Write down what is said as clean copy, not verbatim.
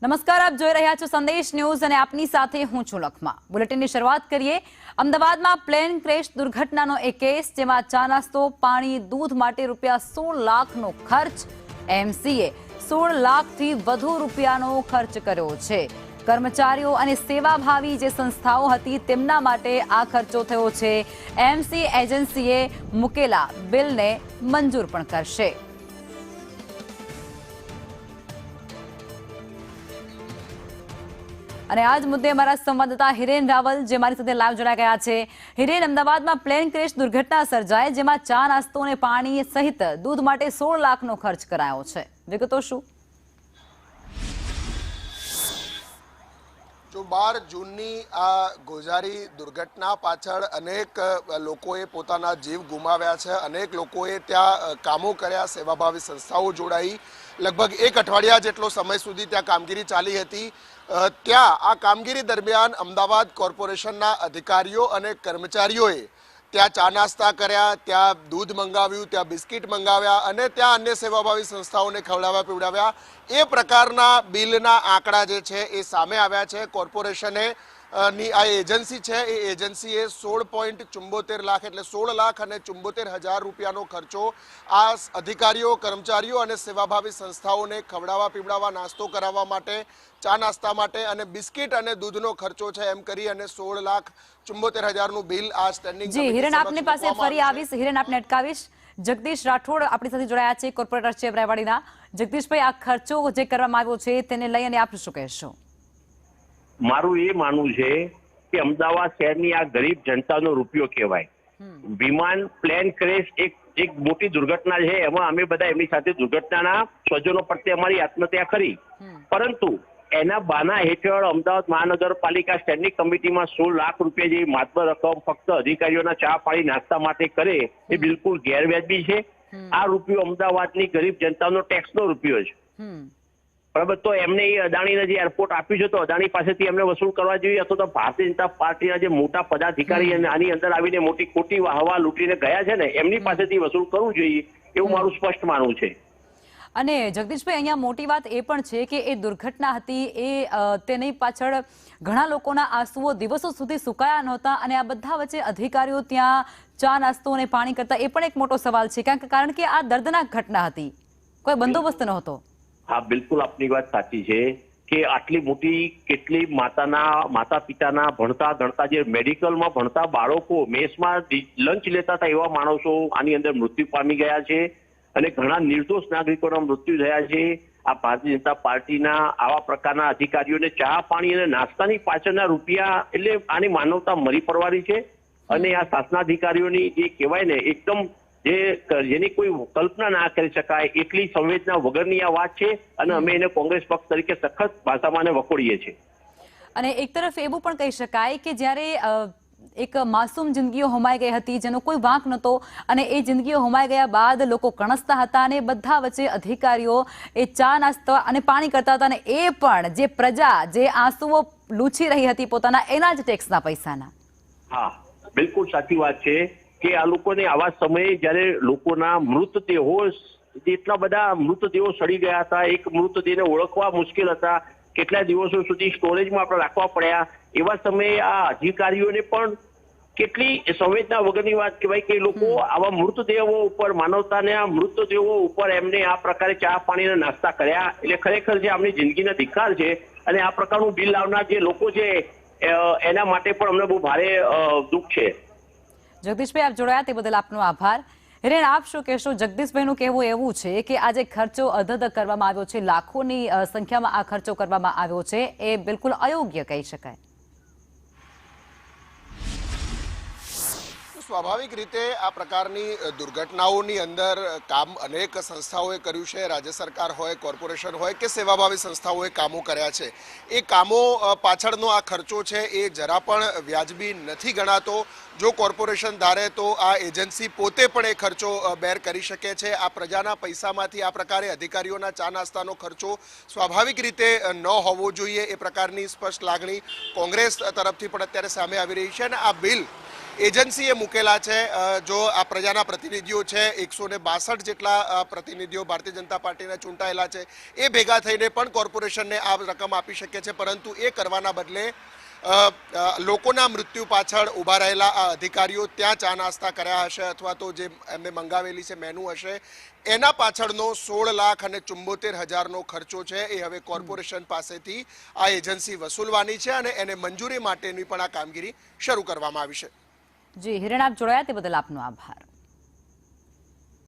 નમસ્કાર, આપ જોઈ રહ્યા છો સંદેશ ન્યૂઝ અને આપની સાથે હું છું લખમા। બુલેટિનની શરૂઆત કરીએ। અમદાવાદમાં પ્લેન ક્રેશ દુર્ઘટનાનો એક કેસ, જેમાં ચા નાસ્તો, પાણી, દૂધ માટે રૂપિયા 16 લાખનો ખર્ચ। એમસીએ 16 લાખથી વધુ રૂપિયાનો ખર્ચ કર્યો છે। કર્મચારીઓ અને સેવાભાવી જે સંસ્થાઓ હતી તેમના માટે આ ખર્ચો થયો છે। એમસી એજન્સીએ મૂકેલા બિલને મંજૂર પણ કરશે। અને આજ મુદ્દે અમારા સંવાદદાતા હિરેન રાવલ જે મારી સાથે લાઈવ જોડાઈ ગયા છે। હિરેન, અમદાવાદમાં પ્લેન ક્રેશ દુર્ઘટના સર્જાઈ, જેમાં ચા નાસ્તો અને પાણી સહિત દૂધ માટે 16 લાખનો ખર્ચ કરાયો છે। વિગતો શું? જો 12 જૂનની આ ગોઝારી દુર્ઘટના પાછળ અનેક લોકોએ પોતાના જીવ ગુમાવ્યા છે। અનેક લોકોએ ત્યાં કામો કર્યા, સેવાભાવી સંસ્થાઓ જોડાઈ। લગભગ 1 અઠવાડિયા જેટલો સમય સુધી ત્યાં કામગીરી ચાલી હતી। ત્યાં આ કામગીરી દરમિયાન અમદાવાદ કોર્પોરેશનના અધિકારીઓ અને કર્મચારીઓએ ત્યાં ચા નાસ્તા કર્યા, ત્યાં દૂધ મંગાવ્યું, ત્યાં બિસ્કિટ મંગાવ્યા અને ત્યાં અન્ય સેવાભાવી સંસ્થાઓને ખવડાવ્યા પીવડાવ્યા। એ પ્રકારના બિલના આંકડા જે છે એ સામે આવ્યા છે। કોર્પોરેશને ની આ એજન્સી છે, એ એજન્સીએ 16.74 લાખ એટલે 16 લાખ અને 74,000 રૂપિયાનો ખર્ચો આ અધિકારીઓ, કર્મચારીઓ અને સેવાભાવી સંસ્થાઓને ખવડાવવા પીવડાવવા, નાસ્તો કરાવવા માટે, ચા નાસ્તા માટે અને બિસ્કિટ અને દૂધનો ખર્ચો છે એમ કરી અને 16,74,000નું બિલ આ સ્ટેન્ડિંગ જી હિરેન, આપની પાસે ફરી આવીશ। હિરેન, આપને અટકાવીશ। જગદીશ રાઠોડ આપણી સાથે જોડાયા છે, કોર્પોરેટર છે રેવાડીના। જગદીશભાઈ, આ ખર્ચો જે કરવામાં આવ્યો છે તેને લઈ અને આપ શું કહેશો? મારું એ માનવું છે કે અમદાવાદ શહેરની આ ગરીબ જનતાનો રૂપિયો કહેવાય। વિમાન પ્લેન ક્રેશ એક મોટી દુર્ઘટના છે, એમાં અમે બધા એમની સાથે દુર્ઘટનાના સ્વજનો પ્રત્યે અમારી આત્મહત્યા કરી, પરંતુ એના બાના હેઠળ અમદાવાદ મહાનગરપાલિકા સ્ટેન્ડિંગ કમિટીમાં 16 લાખ રૂપિયા જેવી માતબર રકમ ફક્ત અધિકારીઓના ચા પાણી નાસ્તા માટે કરે એ બિલકુલ ગેરવ્યાજબી છે। આ રૂપિયો અમદાવાદની ગરીબ જનતાનો ટેક્સનો રૂપિયો છે, બરાબર? તો એમને એ અદાણીને જે એરપોર્ટ આપ્યું છે તો અદાણી પાસેથી એમને વસૂલ કરવા જોઈએ, અથવા તો ભારતીય જનતા પાર્ટીના જે મોટા પદાધિકારી આની અંદર આવીને મોટી ખોટી હવા લૂંટીને ગયા છે ને એમની પાસેથી વસૂલ કરવું જોઈએ, એવું મારું સ્પષ્ટ માનવું છે। અને જગદીશભાઈ, અહીંયા મોટી વાત એ પણ છે કે એ દુર્ઘટના હતી તેની પાછળ ઘણા લોકોના આંસુઓ દિવસો સુધી સુકાયા નહોતા, અને આ બધા વચ્ચે અધિકારીઓ ત્યાં ચા નાસ્તો અને પાણી કરતા, એ પણ એક મોટો સવાલ છે, કારણ કે આ દર્દનાક ઘટના હતી, કોઈ બંદોબસ્ત નહોતો। હા, બિલકુલ આપની વાત સાચી છે કે આટલી મોટી કેટલી માતા પિતાના ભણતા ગણતા જે મેડિકલમાં ભણતા બાળકો, મેસમાં લંચ લેતા હતા એવા માણસો આની અંદર મૃત્યુ પામી ગયા છે, અને ઘણા નિર્દોષ નાગરિકોના મૃત્યુ થયા છે। આ ભારતીય જનતા પાર્ટીના આવા પ્રકારના અધિકારીઓને ચા પાણી અને નાસ્તાની પાછળના રૂપિયા, એટલે આની માનવતા મરી પડવાની છે। અને આ શાસનાધિકારીઓની જે કહેવાય ને એકદમ જેની કોઈ કલ્પના ના કરી શકાય એટલી સંવેદના વગરની આ વાત છે, અને અમે એને કોંગ્રેસ પક્ષ તરીકે સખત ભાષામાં વખોડીએ છીએ। અને એક તરફ એવું પણ કહી શકાય કે જ્યારે એક માસૂમ જિંદગીઓ હોમાઈ ગઈ હતી, જેનો કોઈ વાંક નહોતો, અને એ જિંદગીઓ હોમાઈ ગયા બાદ લોકો કણસતા હતા, અને બધા વચ્ચે અધિકારીઓ એ ચા નાસ્તા અને પાણી કરતા હતા, અને એ પણ જે પ્રજા જે આંસુઓ લૂછી રહી હતી પોતાના, એના જ ટેક્સના પૈસાના। હા, બિલકુલ સાચી વાત છે કે આ લોકોને આવા સમયે જ્યારે લોકોના મૃતદેહો, એટલા બધા મૃતદેહો સડી ગયા હતા, એક મૃતદેહને ઓળખવા મુશ્કેલ હતા, કેટલા દિવસો સુધી સ્ટોરેજમાં આપણે રાખવા પડ્યા, એવા સમયે આ અધિકારીઓને પણ કેટલી સંવેદના વગરની વાત કહેવાય કે લોકો આવા મૃતદેહો ઉપર, માનવતાના મૃતદેહો ઉપર એમને આ પ્રકારે ચા પાણીના નાસ્તા કર્યા, એટલે ખરેખર જે આપણી જિંદગીના ધિક્કાર છે। અને આ પ્રકારનું બિલ લાવનાર જે લોકો છે એના માટે પણ અમને બહુ ભારે દુઃખ છે। જગદીશભાઈ, આપ જોડાયા તે બદલ આપનો આભાર। હિરેન, આપ શું કહેશો? જગદીશભાઈનું કહેવું એવું છે કે આ જે ખર્ચો અધધ કરવામાં આવ્યો છે, લાખોની સંખ્યામાં આ ખર્ચો કરવામાં આવ્યો છે, એ બિલકુલ અયોગ્ય કહી શકાય। સ્વાભાવિક રીતે આ પ્રકારની દુર્ઘટનાઓની અંદર કામ અનેક સંસ્થાઓએ કર્યું છે। રાજ્ય સરકાર હોય, કોર્પોરેશન હોય કે સેવાભાવી સંસ્થાઓએ કામો કર્યા છે। એ કામો પાછળનો આ ખર્ચો છે એ જરા પણ વ્યાજબી નથી ગણાતો। જો કોર્પોરેશન ધારે તો આ એજન્સી પોતે પણ એ ખર્ચો બેર કરી શકે છે। આ પ્રજાના પૈસામાંથી આ પ્રકારે અધિકારીઓના ચા નાસ્તાનો ખર્ચો સ્વાભાવિક રીતે ન હોવો જોઈએ, એ પ્રકારની સ્પષ્ટ લાગણી કોંગ્રેસ તરફથી પણ અત્યારે સામે આવી રહી છે। અને આ બિલ એજન્સીએ મૂકેલા છે. જો આ પ્રજાના પ્રતિનિધિઓ છે 162 જેટલા પ્રતિનિધિઓ ભારતીય જનતા પાર્ટીના ચૂંટાયેલા છે, એ ભેગા થઈને પણ કોર્પોરેશનને આ રકમ આપી શકે છે, પરંતુ એ કરવાના બદલે લોકોના મૃત્યુ પાછળ ઊભા રહેલા આ અધિકારીઓ ત્યાં ચા નાસ્તા કર્યા હશે અથવા તો જે એમને મંગાવેલી છે મેનુ હશે, એના પાછળનો 16,74,000નો ખર્ચો છે એ હવે કોર્પોરેશન પાસેથી આ એજન્સી વસૂલવાની છે અને એને મંજૂરી માટેની પણ આ કામગીરી શરૂ કરવામાં આવી છે. જી હિરણ, આપ જોડાયા તે બદલ આપનો આભાર.